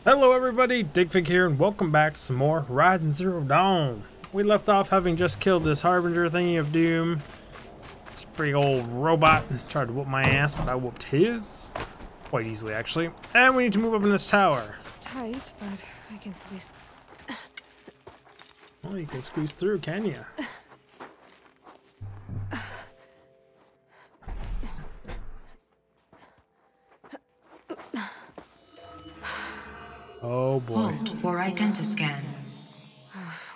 Hello everybody, Digfig here, and welcome back to some more Horizon Zero Dawn. We left off having just killed this Harbinger thingy of Doom. This pretty old robot tried to whoop my ass, but I whooped his. Quite easily, actually. And we need to move up in this tower. It's tight, but I can squeeze. Well, you can squeeze through, can you? Oh boy. Hold for identiscan.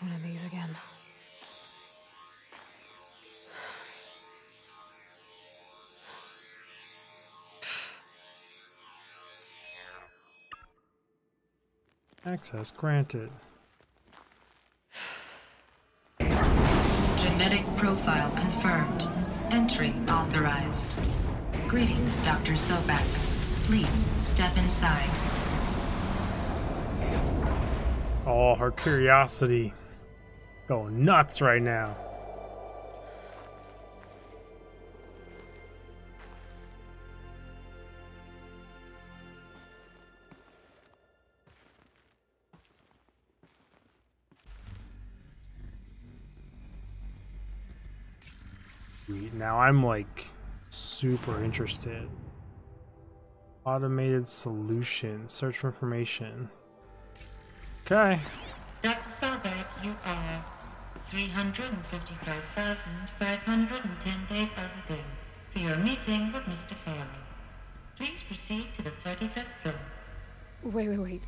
One of these again. Access granted. Genetic profile confirmed. Entry authorized. Greetings, Dr. Sobek. Please step inside. Oh, her curiosity going nuts right now. Sweet. Now I'm like super interested. Automated solution. Search for information. Okay. Dr. Sobek, you are 355,510 days overdue for your meeting with Mr. Farley. Please proceed to the 35th floor. Wait.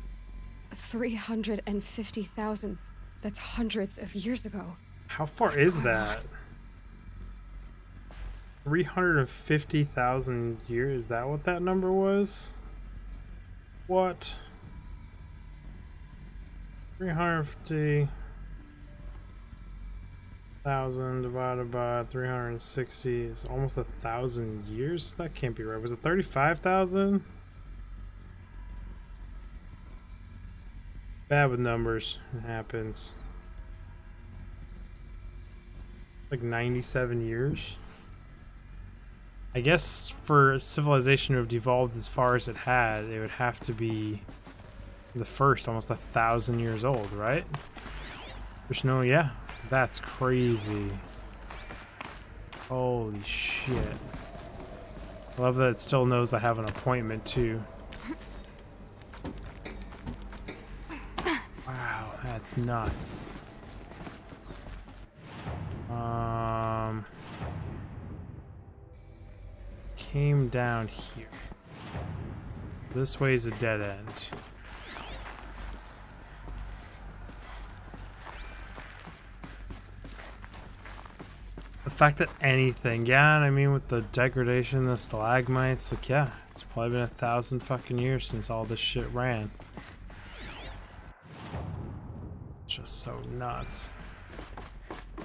350,000. That's hundreds of years ago. How far What's is going that? on? 350,000 years? Is that what that number was? What? 350,000 divided by 360 is almost 1,000 years? That can't be right. Was it 35,000? Bad with numbers. It happens. Like 97 years? I guess for civilization to have devolved as far as it had, it would have to be the first, almost 1,000 years old, right? There's no, yeah, that's crazy. Holy shit. I love that it still knows I have an appointment too. Wow, that's nuts. Came down here. This way is a dead end. The fact that anything, yeah, and I mean with the degradation, the stalagmites, like yeah, it's probably been 1,000 fucking years since all this shit ran. It's just so nuts.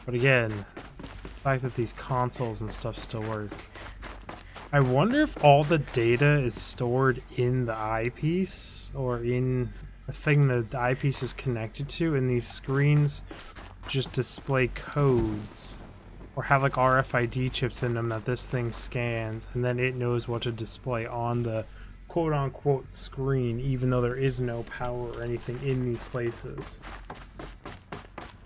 But again, the fact that these consoles and stuff still work. I wonder if all the data is stored in the eyepiece or in a thing that the eyepiece is connected to, and these screens just display codes or have like RFID chips in them that this thing scans, and then it knows what to display on the quote-unquote screen, even though there is no power or anything in these places.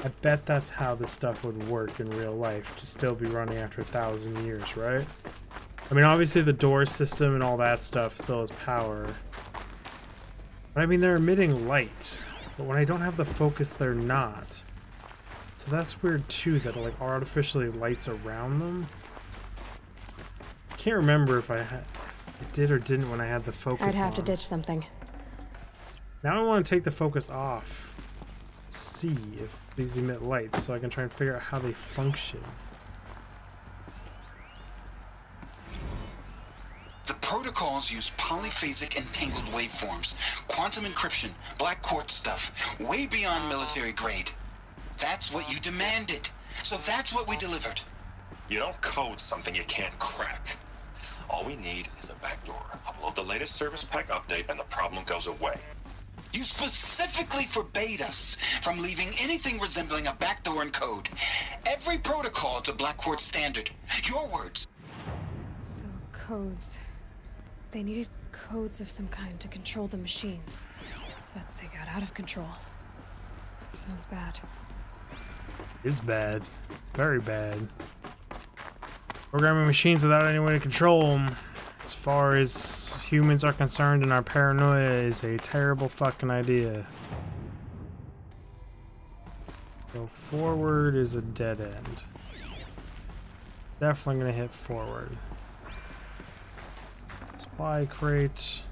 I bet that's how this stuff would work in real life to still be running after 1,000 years, right? I mean, obviously the door system and all that stuff still has power. But I mean, they're emitting light. But when I don't have the focus, they're not. So that's weird too, that it like artificially lights around them. I can't remember if I did or didn't when I had the focus I'd have to on. ditch something. Now I want to take the focus off. Let's see if these emit lights so I can try and figure out how they function. The protocols use polyphasic entangled waveforms, quantum encryption, black quartz stuff, way beyond military grade. That's what you demanded. So that's what we delivered. You don't code something you can't crack. All we need is a backdoor. Upload the latest service pack update and the problem goes away. You specifically forbade us from leaving anything resembling a backdoor in code. Every protocol to black quartz standard. Your words. So, codes. They needed codes of some kind to control the machines. But of control. Sounds bad. It's bad. It's very bad. Programming machines without any way to control them, as far as humans are concerned and our paranoia, is a terrible fucking idea. So forward is a dead end. Definitely gonna hit forward. Supply crate.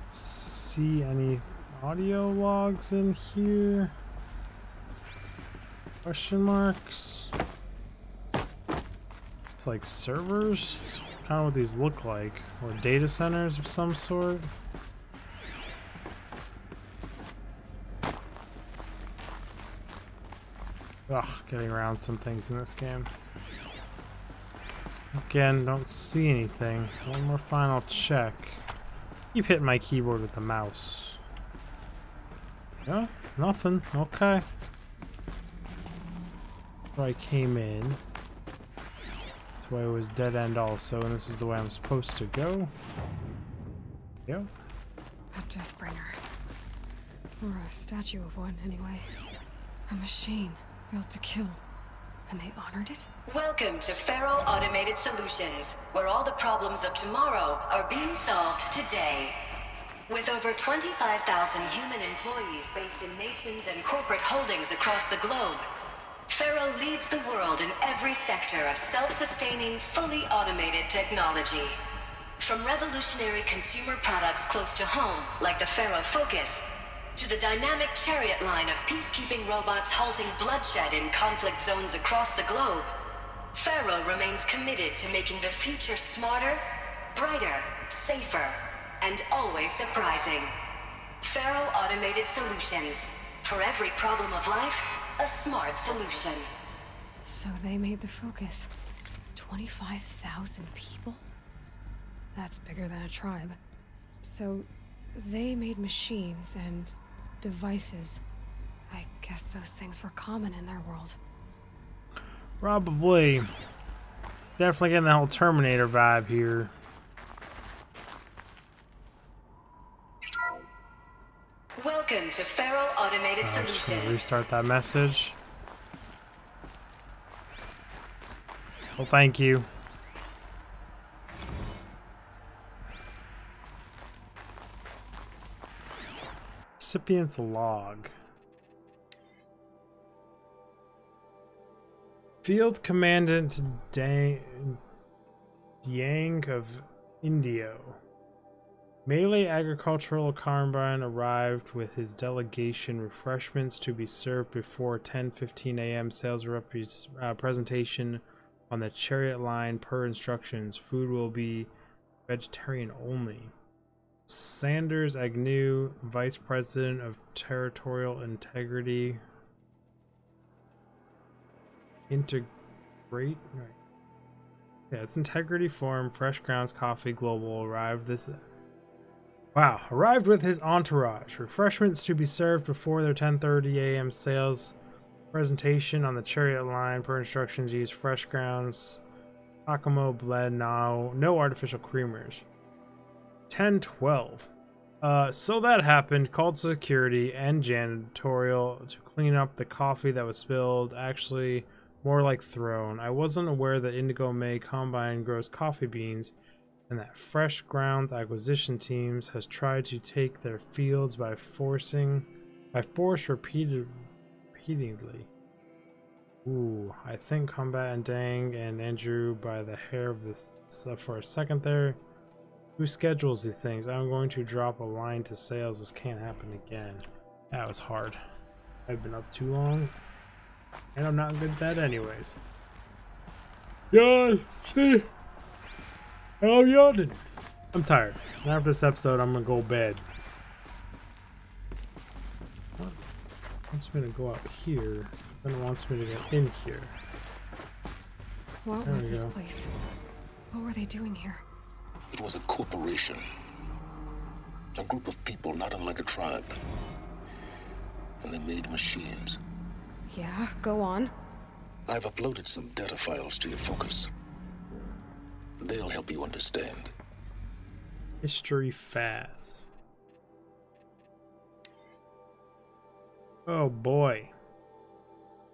See any audio logs in here? Question marks. It's like servers. It's kind of what these look like, or data centers of some sort. Ugh, getting around some things in this game. Again, don't see anything. One more final check. Keep hitting my keyboard with the mouse. Yeah, nothing. Okay. Where I came in. That's why it was dead end also, and this is the way I'm supposed to go. Yep. A Deathbringer. Or a statue of one, anyway. A machine built to kill. And they honored it? Welcome to Faro Automated Solutions, where all the problems of tomorrow are being solved today. With over 25,000 human employees based in nations and corporate holdings across the globe, Faro leads the world in every sector of self-sustaining, fully automated technology. From revolutionary consumer products close to home, like the Faro Focus, to the dynamic Chariot line of peacekeeping robots halting bloodshed in conflict zones across the globe, Faro remains committed to making the future smarter, brighter, safer, and always surprising. Faro Automated Solutions. For every problem of life, a smart solution. So they made the Focus. 25,000 people? That's bigger than a tribe. So they made machines and devices. I guess those things were common in their world. Probably. Definitely getting the whole Terminator vibe here. Welcome to Faro Automated I'm just gonna Solutions. restart that message. Well, thank you. Recipient's log. Field Commandant Diang of Indio. Melee Agricultural Combine arrived with his delegation. Refreshments to be served before 10:15 a.m. Sales presentation on the Chariot line per instructions. Food will be vegetarian only. Sanders Agnew, Vice President of Territorial Integrity. Integrate? Right. Yeah, it's Integrity Forum, Fresh Grounds Coffee Global arrived with his entourage. Refreshments to be served before their 10:30 a.m. sales presentation on the Chariot line per instructions. Use Fresh Grounds, Hakamo blend, no artificial creamers. 10:12. So that happened. Called security and janitorial to clean up the coffee that was spilled. Actually, more like thrown. I wasn't aware that Indigo May Combine grows coffee beans, and that Fresh Grounds acquisition teams has tried to take their fields by force repeatedly. Ooh, I think Combat and Dang and Andrew by the hair of this for a second there. Who schedules these things? I'm going to drop a line to sales. This can't happen again. That was hard. I've been up too long, and I'm not good at that anyways. Yeah, see? I'm yawning. I'm tired. After this episode, I'm gonna go to bed. What? It wants me to go out here. Then it wants me to get in here. What There was we this go. place? What were they doing here? It was a corporation. A group of people not unlike a tribe. And they made machines. Yeah, go on. I've uploaded some data files to your Focus. They'll help you understand. History Faz. Oh boy.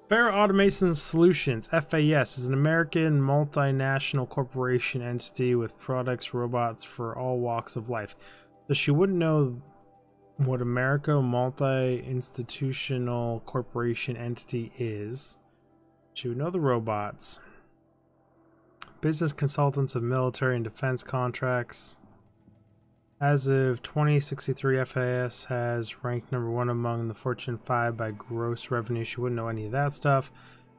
Faro Automation Solutions, FAS, is an American multinational corporation entity with products, robots for all walks of life. So she wouldn't know what America multi-institutional corporation entity is. She would know the robots. Business consultants of military and defense contracts. As of 2063, FAS has ranked #1 among the Fortune 5 by gross revenue. She wouldn't know any of that stuff.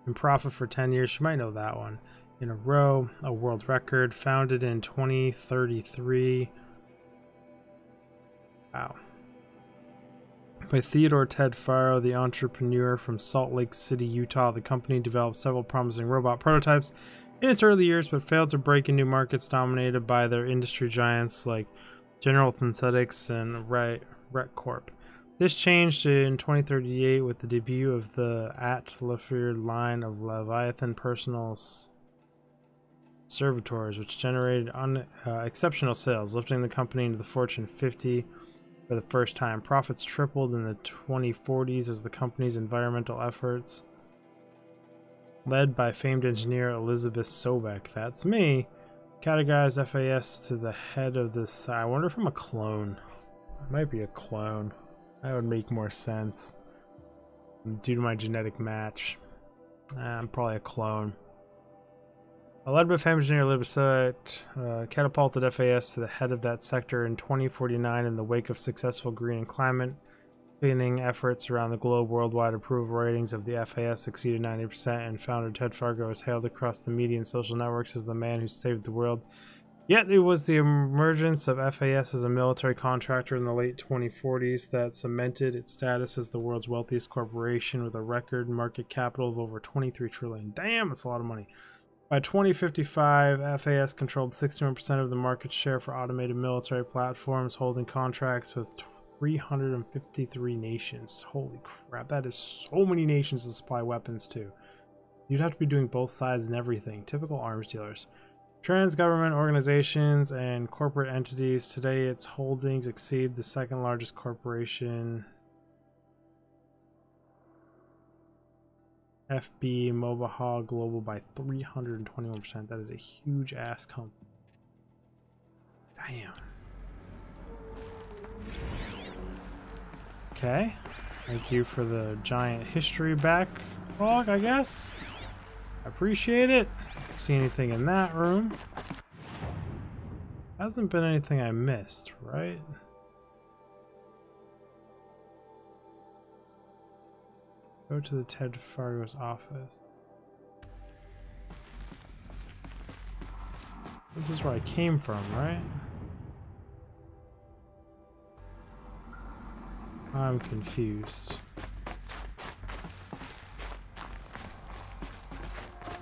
In profit for 10 years, she might know that one. In a row, a world record. Founded in 2033. Wow. By Theodore Ted Faro, the entrepreneur from Salt Lake City, Utah. The company developed several promising robot prototypes in its early years, but failed to break into markets dominated by their industry giants like General Synthetics and RecCorp. This changed in 2038 with the debut of the Atlafier line of Leviathan personal servitors, which generated exceptional sales, lifting the company into the Fortune 50 for the first time. Profits tripled in the 2040s as the company's environmental efforts, led by famed engineer Elizabeth Sobek, that's me, categorized FAS to the head of this. I wonder if I'm a clone. I might be a clone. That would make more sense due to my genetic match. I'm probably a clone. Led by famed engineer Elizabeth catapulted FAS to the head of that sector in 2049 in the wake of successful green and climate cleaning efforts around the globe. Worldwide approval ratings of the FAS exceeded 90%, and founder Ted Fargo is hailed across the media and social networks as the man who saved the world. Yet it was the emergence of FAS as a military contractor in the late 2040s that cemented its status as the world's wealthiest corporation with a record market capital of over $23 trillion. Damn, that's a lot of money. By 2055, FAS controlled 61% of the market share for automated military platforms, holding contracts with 353 nations. Holy crap, that is so many nations to supply weapons to. You'd have to be doing both sides and everything. Typical arms dealers. Trans-government organizations and corporate entities. Today, its holdings exceed the second largest corporation, FB Mobaha Global, by 321%. That is a huge ass company. Damn. Okay, thank you for the giant history backlog, I guess. I appreciate it. Don't see anything in that room. Hasn't been anything I missed, right? Go to the Ted Fargo's office. This is where I came from, right? I'm confused.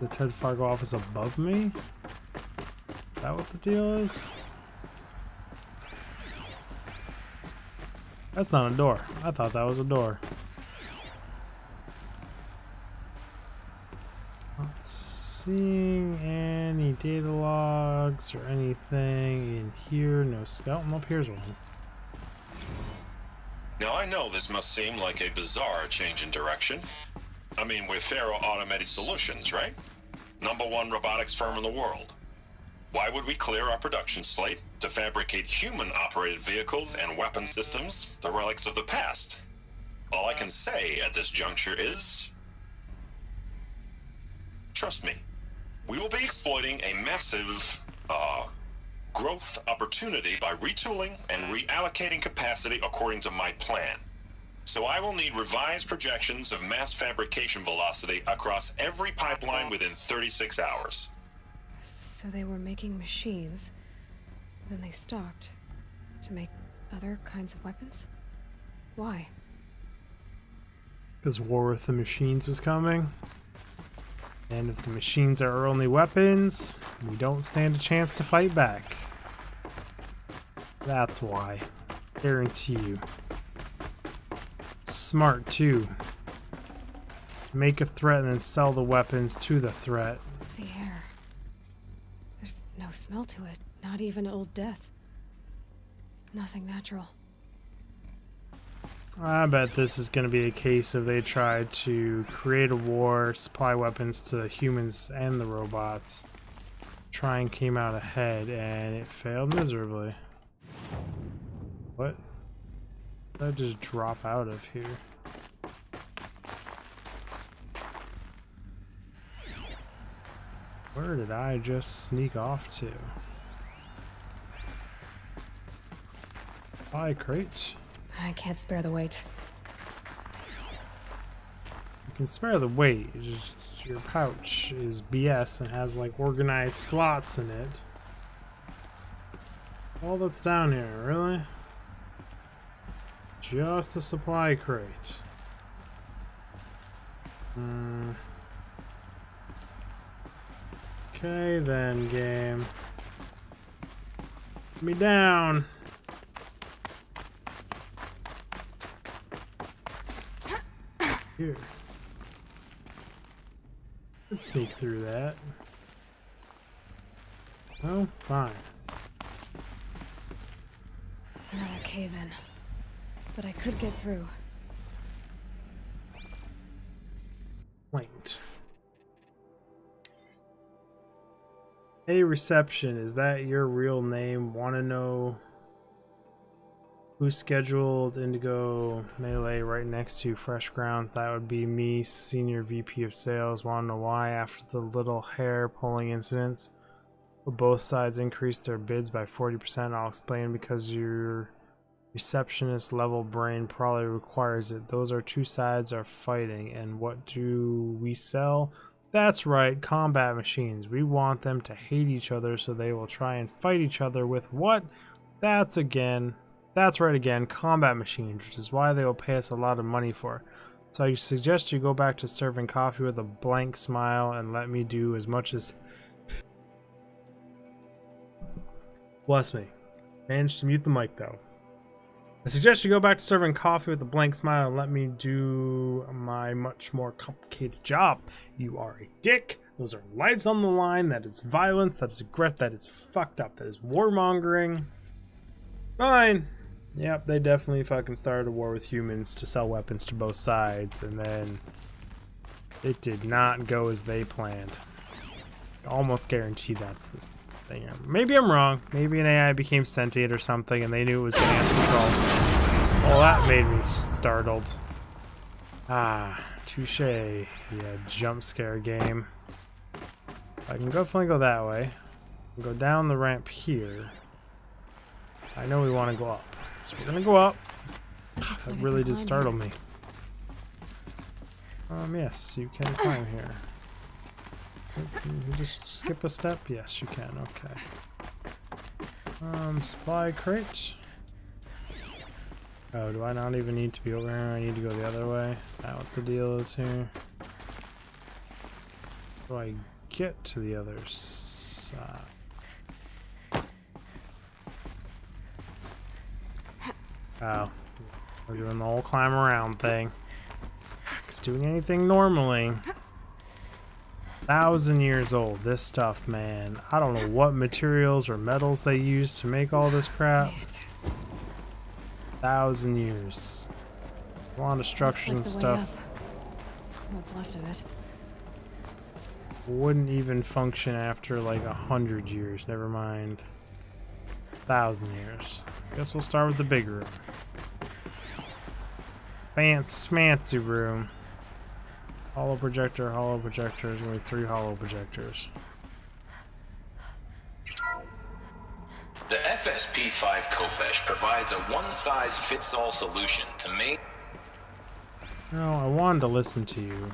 The Ted Fargo office above me? Is that what the deal is? That's not a door. I thought that was a door. Not seeing any data logs or anything in here. No skeleton. Up here's one. Now, I know this must seem like a bizarre change in direction. I mean, we're Faro Automated Solutions, right? #1 robotics firm in the world. Why would we clear our production slate to fabricate human-operated vehicles and weapon systems, the relics of the past? All I can say at this juncture is, trust me, we will be exploiting a massive, growth opportunity by retooling and reallocating capacity according to my plan. So I will need revised projections of mass fabrication velocity across every pipeline within 36 hours. So they were making machines, then they stopped to make other kinds of weapons? Why? Because war with the machines is coming. And if the machines are our only weapons, we don't stand a chance to fight back. That's why. Guarantee you. It's smart too. Make a threat and then sell the weapons to the threat. The air. There's no smell to it, not even Old Death. Nothing natural. I bet this is going to be a case of they tried to create a war, supply weapons to humans and the robots, try and came out ahead, and it failed miserably. What? Did I just drop out of here? Where did I just sneak off to? Hi, crate. I can't spare the weight. You can spare the weight. It's just your pouch is BS and has like organized slots in it. All that's down here, really? Just a supply crate. Okay then, game. Put me down. Here. Let's sneak through that. Oh, fine. Another cave-in. But I could get through. Linked. Hey, reception, is that your real name? Want to know who scheduled Indigo Melee right next to Fresh Grounds? That would be me, Senior VP of Sales. Want to know why? After the little hair pulling incidents, both sides increased their bids by 40%. I'll explain. Because your receptionist level brain probably requires it. Those are two sides are fighting, and what do we sell? That's right, combat machines. We want them to hate each other, so they will try and fight each other with what? That's right again, combat machines, which is why they will pay us a lot of money for. So I suggest you go back to serving coffee with a blank smile and let me do as much as... Bless me. Managed to mute the mic though. I suggest you go back to serving coffee with a blank smile and let me do my much more complicated job. You are a dick. Those are lives on the line. That is violence. That is aggressive. That is fucked up. That is warmongering. Fine. Yep, they definitely fucking started a war with humans to sell weapons to both sides, and then it did not go as they planned. I almost guarantee that's this thing. Maybe I'm wrong. Maybe an AI became sentient or something and they knew it was going to have control. Well, that made me startled. Ah, touche. Yeah, jump scare game. I can definitely go that way. Go down the ramp here. I know we want to go up. So we're gonna go up. That really did startle me. Yes, you can climb here. Can you just skip a step? Yes, you can. Okay. Supply crate. Oh, do I not even need to be over here? I need to go the other way. Is that what the deal is here? How do I get to the other side? Oh, we're doing the whole climb around thing. It's doing anything normally. 1,000 years old, this stuff, man. I don't know what materials or metals they use to make all this crap. 1,000 years. A lot of structures and stuff. What's left of it? Wouldn't even function after like 100 years, never mind. 1,000 years. Guess we'll start with the big room. Fancy room. Hollow projector, hollow projector. There's gonna be 3 hollow projectors. The FSP-5 Khopesh provides a one-size-fits-all solution to make... No, I wanted to listen to you.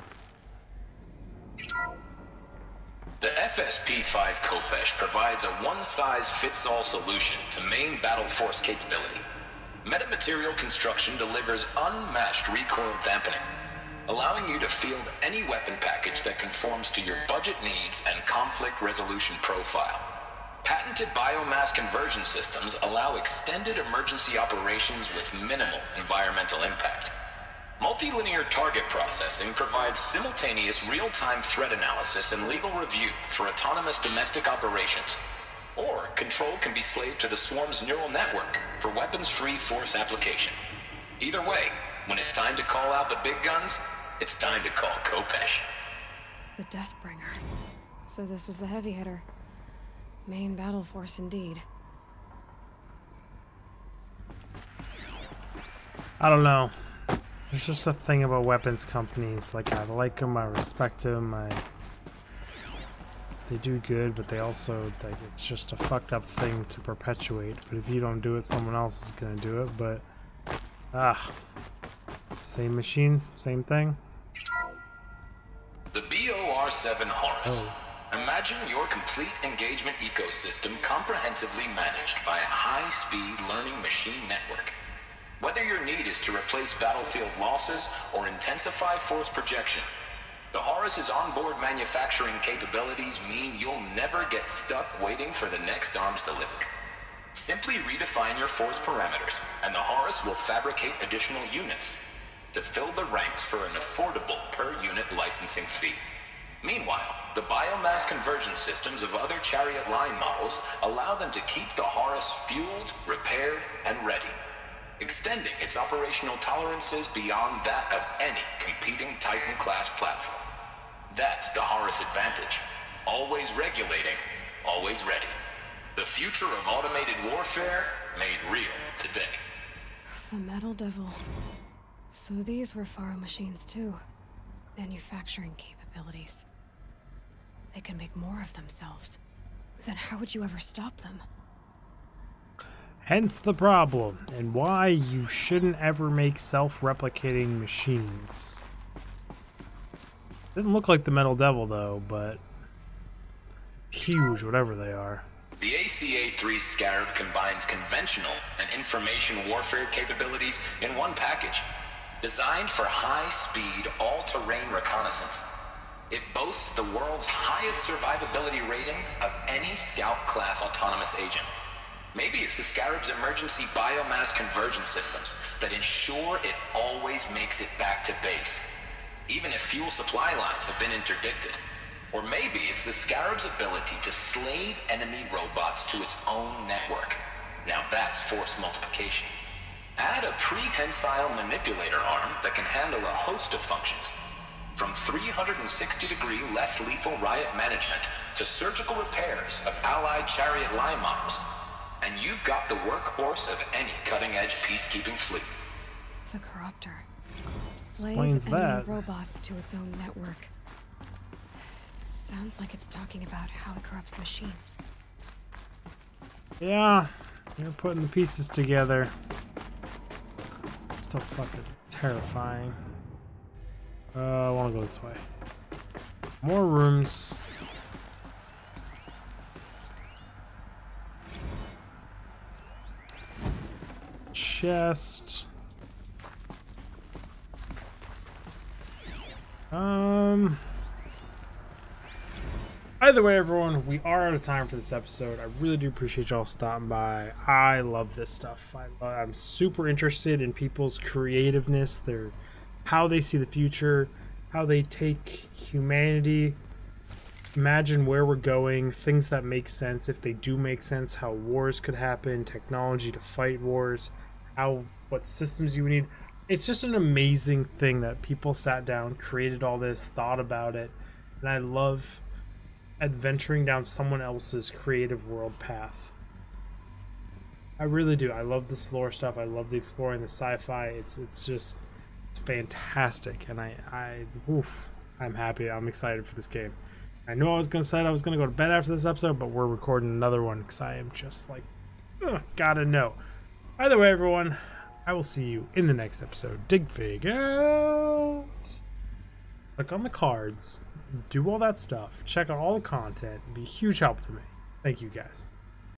The FSP-5 Khopesh provides a one-size-fits-all solution to main battle force capability. Metamaterial construction delivers unmatched recoil dampening, allowing you to field any weapon package that conforms to your budget needs and conflict resolution profile. Patented biomass conversion systems allow extended emergency operations with minimal environmental impact. Multilinear target processing provides simultaneous real-time threat analysis and legal review for autonomous domestic operations. Or control can be slaved to the Swarm's neural network for weapons-free force application. Either way, when it's time to call out the big guns, it's time to call Khopesh. The Deathbringer. So this was the heavy hitter. Main battle force indeed. I don't know. There's just a thing about weapons companies. Like, I like them, I respect them, they do good, but they also, like, it's just a fucked up thing to perpetuate. But if you don't do it, someone else is gonna do it. But same machine, same thing. The BOR-7 Horus. Oh. Imagine your complete engagement ecosystem comprehensively managed by a high-speed learning machine network. Whether your need is to replace battlefield losses or intensify force projection, the Horus's onboard manufacturing capabilities mean you'll never get stuck waiting for the next arms delivered. Simply redefine your force parameters, and the Horus will fabricate additional units to fill the ranks for an affordable per-unit licensing fee. Meanwhile, the biomass conversion systems of other Chariot line models allow them to keep the Horus fueled, repaired, and ready, extending its operational tolerances beyond that of any competing Titan-class platform. That's the Horus advantage. Always regulating, always ready. The future of automated warfare made real today. The Metal Devil. So these were Faro machines too. Manufacturing capabilities. They can make more of themselves. Then how would you ever stop them? Hence the problem, and why you shouldn't ever make self-replicating machines. Didn't look like the Metal Devil though, but huge, whatever they are. The ACA-3 Scarab combines conventional and information warfare capabilities in one package. Designed for high-speed, all-terrain reconnaissance, it boasts the world's highest survivability rating of any Scout-class autonomous agent. Maybe it's the Scarab's emergency biomass conversion systems that ensure it always makes it back to base, even if fuel supply lines have been interdicted. Or maybe it's the Scarab's ability to slave enemy robots to its own network. Now that's force multiplication. Add a prehensile manipulator arm that can handle a host of functions, from 360-degree less lethal riot management to surgical repairs of allied Chariot line models, and you've got the workhorse of any cutting-edge peacekeeping fleet. The Corruptor. Slave Explains enemy that. robots to its own network. It sounds like it's talking about how it corrupts machines. Yeah, you're putting the pieces together. Still fucking terrifying. I want to go this way. More rooms. Chest. Either way, everyone, we are out of time for this episode. I really do appreciate y'all stopping by. I love this stuff. I'm super interested in people's creativeness, how they see the future, how they take humanity, imagine where we're going, things that make sense, if they do make sense, how wars could happen, technology to fight wars, what systems you would need. It's just an amazing thing that people sat down, created all this, thought about it, and I love adventuring down someone else's creative world path. I really do. I love this lore stuff. I love the exploring, the sci-fi. It's fantastic, and I'm happy. I'm excited for this game. I know I was gonna go to bed after this episode, but we're recording another one because I am just like, gotta know. Either way, everyone, I will see you in the next episode. Digfig out. Click on the cards. Do all that stuff. Check out all the content. It'd be a huge help to me. Thank you, guys.